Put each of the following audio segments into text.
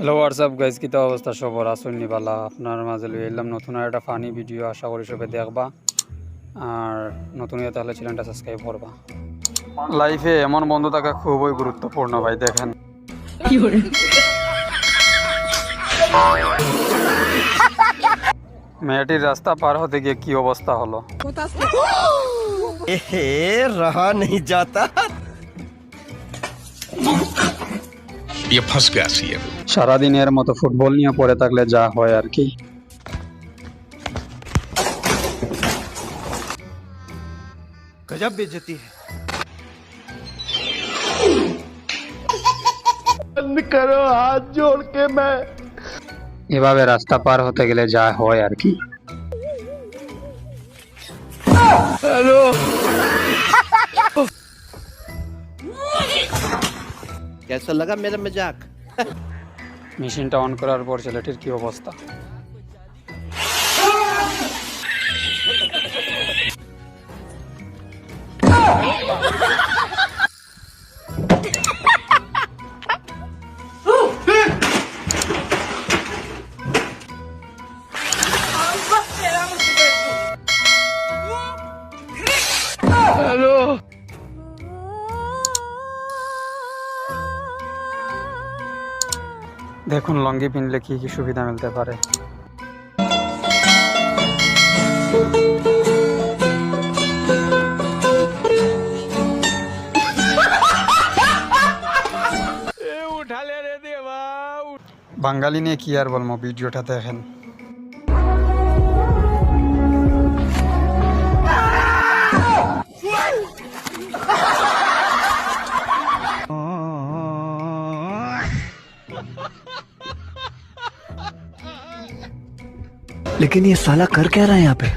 Hello WhatsApp guys, কিতা অবস্থা সবর আসুননি বালা আপনার মাঝে লই এলাম নতুন আর একটা ফানি ভিডিও। আশা করি সবাই দেখবা আর নতুন ইয়ে তাহলে চ্যানেলটা সাবস্ক্রাইব করবা। লাইফে এমন বন্ধু থাকা খুবই গুরুত্বপূর্ণ ভাই। দেখেন মেয়েটির রাস্তা পার হতে গিয়ে কি অবস্থা হলো। रहा नहीं जाता। ये फंस गया सी है। সারাদিনের মতো ফুটবল নিয়ে পড়ে থাকলে যা হয় আর কি। गजब बेइज्जती है। बंद करो हाथ जोड़ के मैं। এভাবে রাস্তা পার হতে গেলে যা হয় আর কি। हेलो। कैसा लगा मेरा मजाक? মেশিনটা অন করার পর ছেলেটির কি অবস্থা। हेलो। দেখুন লঙ্গি পিনলে কি কি সুবিধা মিলতে পারে। उठा ले रे देवा। বাঙালি নিয়ে কি আর বলবো, ভিডিওটা দেখেন। लेकिन ये साला कर क्या रहा है यहाँ पे?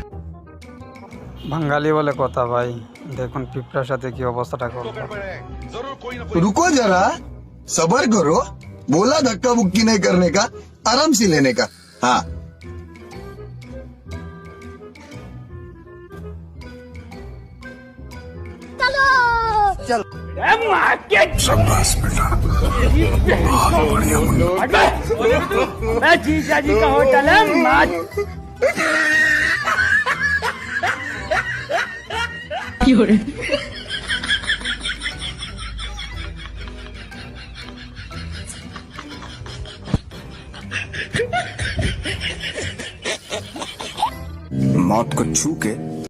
বাঙালি বলে কথা ভাই। দেখুন পিঁপড়ার সাথে কি অবস্থাটা করলো। रुको जरा, सबर करो। बोला धक्का मुक्की नहीं करने का, आराम से लेने का। हाँ, जीजा जी का होटल है। मौत को छू के